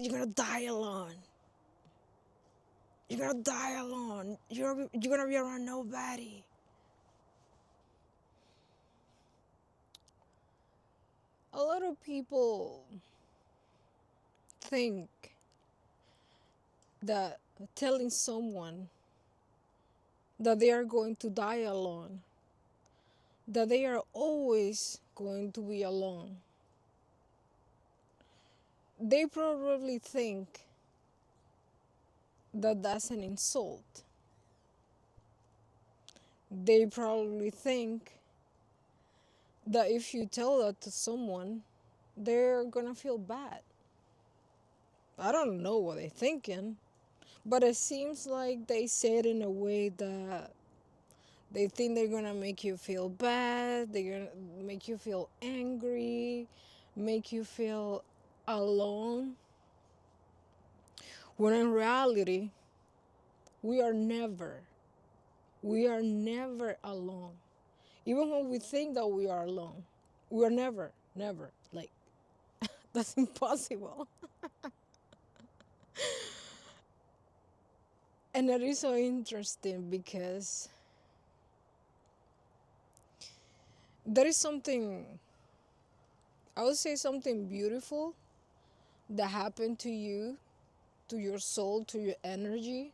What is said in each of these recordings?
you're gonna die alone. You're gonna die alone. You're gonna be around nobody. A lot of people think that telling someone that they are going to die alone, that they are always going to be alone, they probably think that that's an insult. They probably think that if you tell that to someone, they're gonna feel bad. I don't know what they're thinking, but it seems like they say it in a way that they think they're gonna make you feel bad, they're gonna make you feel angry, make you feel alone. When in reality, we are never, we are never alone. Even when we think that we are alone, we are never, never. Like, that's impossible. And it is so interesting because there is something, I would say something beautiful that happened to you, to your soul, to your energy,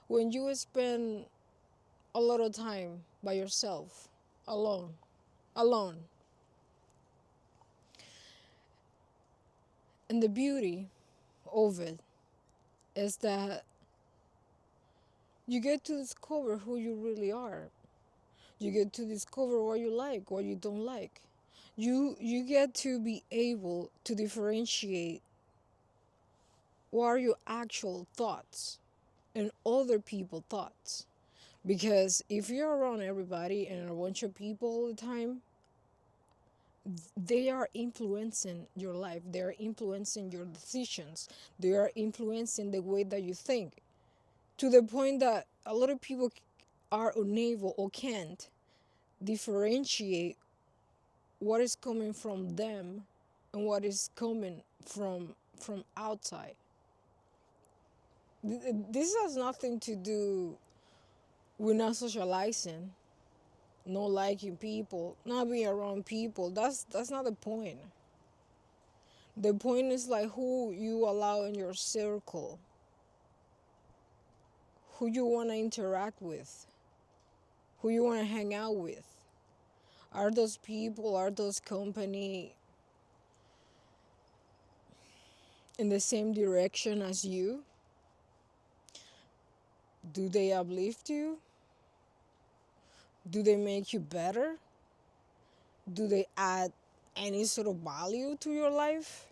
when you spend a lot of time by yourself, alone, alone. And the beauty of it is that you get to discover who you really are. You get to discover what you like, what you don't like. You get to be able to differentiate what are your actual thoughts and other people's thoughts. Because if you're around everybody and a bunch of people all the time, they are influencing your life. They are influencing your decisions. They are influencing the way that you think. To the point that a lot of people are unable or can't differentiate what is coming from them and what is coming from outside. This has nothing to do with not socializing, not liking people, not being around people. That's not the point. The point is like who you allow in your circle, who you want to interact with, who you want to hang out with. Are those people, are those company in the same direction as you? Do they uplift you? Do they make you better? Do they add any sort of value to your life?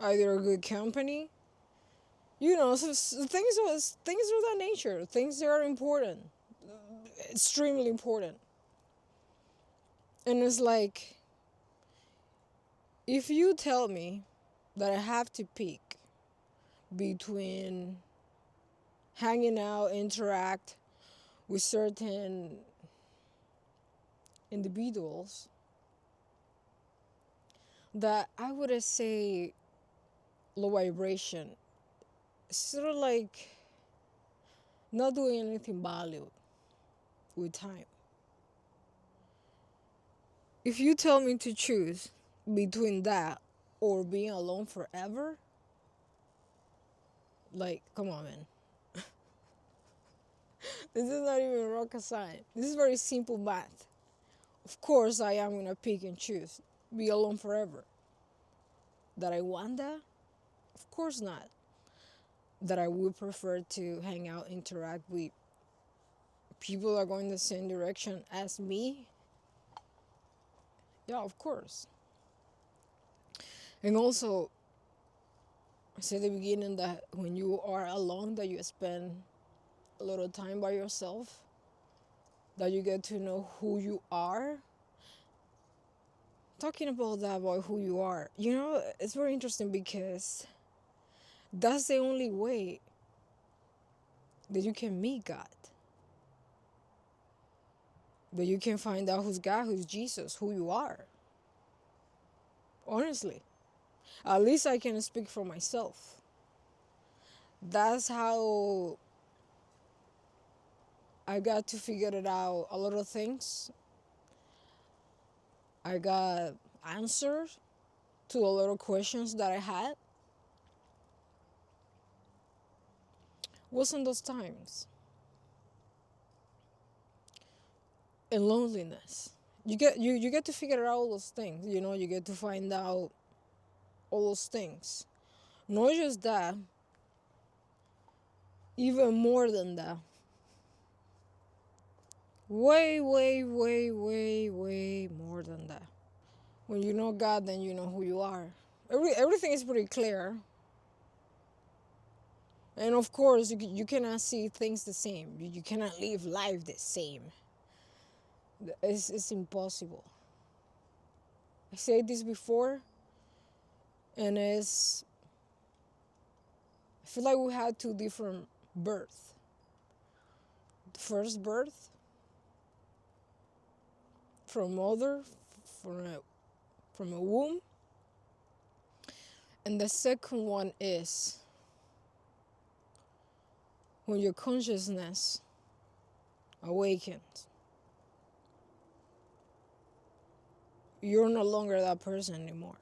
Are they a good company? You know, things of that nature. Things that are important, extremely important. And it's like, if you tell me that I have to pick between hanging out, interact with certain individuals, that I would say low vibration, sort of like not doing anything valued with time. If you tell me to choose between that or being alone forever, like, come on, man. This is not even rocket science. This is very simple math. Of course, I am gonna pick and choose be alone forever. That I want that? Of course not. That I would prefer to hang out, interact with people that are going the same direction as me? Yeah, of course. And also, I said at the beginning that when you are alone, that you spend a lot of time by yourself, that you get to know who you are. Talking about that, about who you are, you know, it's very interesting because that's the only way that you can meet God, that you can find out who's God, who's Jesus, who you are. Honestly, At least I can speak for myself. That's how I got to figure it out a lot of things. I got answers to a lot of questions that I had. Was in those times. And loneliness. You get to figure out all those things, you get to find out all those things. Not just that, even more than that. Way, way, way, way, way more than that. When you know God, then you know who you are. Everything is pretty clear. And of course, you cannot see things the same. You cannot live life the same. It's impossible. I said this before, and I feel like we had two different births. The first birth from mother, from a womb, and the second one is when your consciousness awakens. You're no longer that person anymore.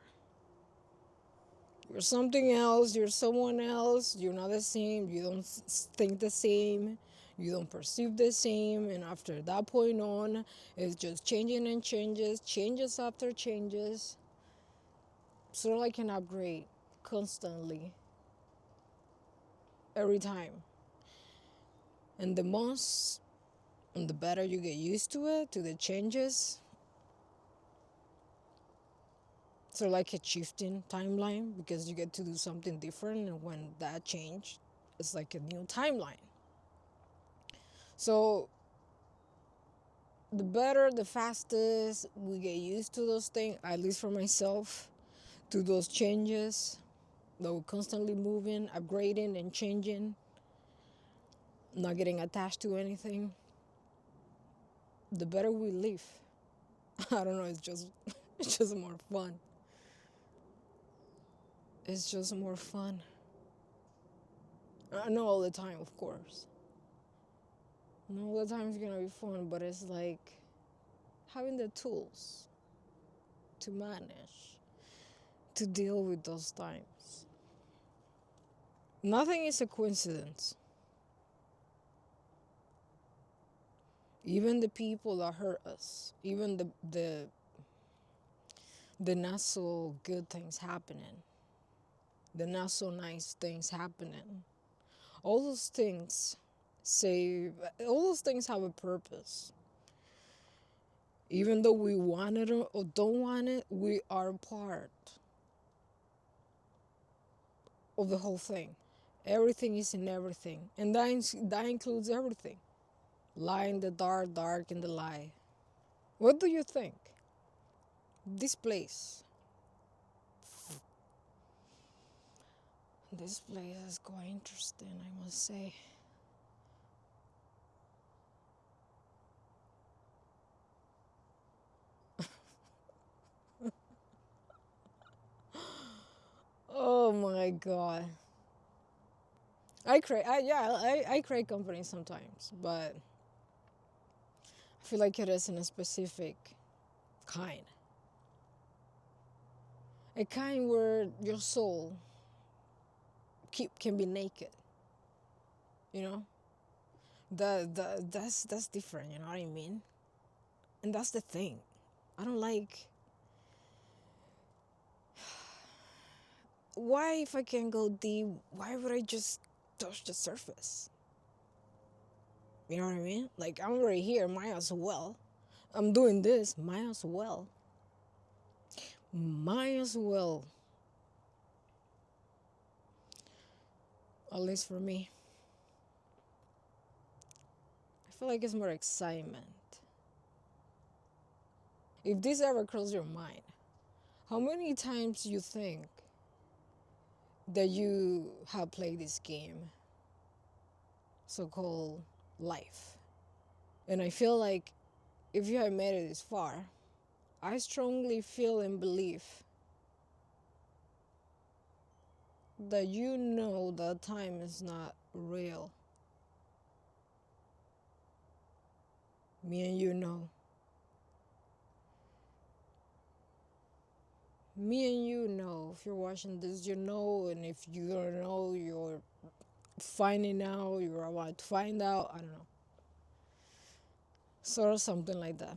You're something else, you're someone else, you're not the same, you don't think the same, you don't perceive the same, and after that point on, it's just changing and changes after changes. Sort of like an upgrade constantly, every time. And the better you get used to it, to the changes, sort of like a shifting timeline, because you get to do something different, and when that change, it's like a new timeline. So the better, the fastest we get used to those things, at least for myself, to those changes that we're constantly moving, upgrading and changing, not getting attached to anything, the better we live. I don't know, it's just more fun. It's just more fun. Not all the time, of course. Not all the time it's gonna be fun, but it's like having the tools to manage, to deal with those times. Nothing is a coincidence. Even the people that hurt us, even the not so good things happening, the not so nice things happening, all those things all those things have a purpose. Even though we want it or don't want it, we are part of the whole thing. Everything is in everything, and that includes everything. Light in the dark, dark in the light. What do you think? This place. This place is quite interesting, I must say. Oh my god. I create company sometimes, but I feel like it is in a specific kind. A kind where your soul can be naked. You know? That's different, you know what I mean? And that's the thing. I don't like, why, if I can go deep, why would I just touch the surface? You know what I mean? Like, I'm right here, might as well. I'm doing this, might as well. Might as well. At least for me. I feel like it's more excitement. If this ever crosses your mind, how many times you think that you have played this game, so-called life? And I feel like if you have made it this far, I strongly feel and believe that you know that time is not real. Me and you know. Me and you know. If you're watching this, you know, and if you don't know, you're finding out, you're about to find out. I don't know. Sort of something like that.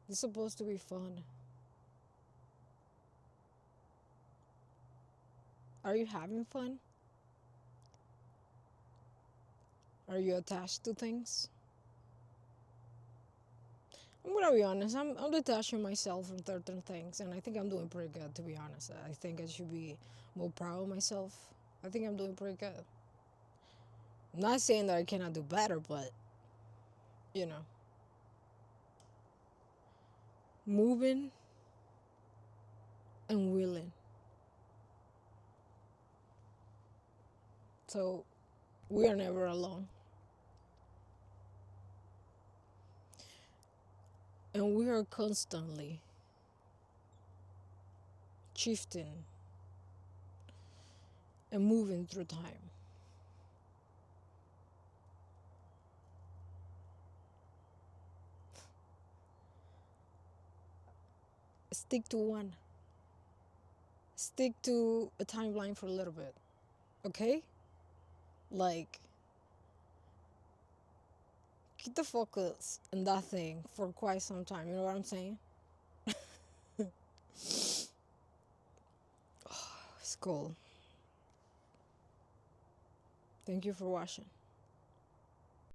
It's supposed to be fun. Are you having fun? Are you attached to things? I'm gonna be honest. I'm detaching myself from certain things, and I think I'm doing pretty good. To be honest, I think I should be more proud of myself. I think I'm doing pretty good. I'm not saying that I cannot do better, but you know, moving and willing. So we are never alone, and we are constantly shifting and moving through time. Stick to one. Stick to a timeline for a little bit, okay? Like, keep the focus in that thing for quite some time. You know what I'm saying? It's cool. Thank you for watching.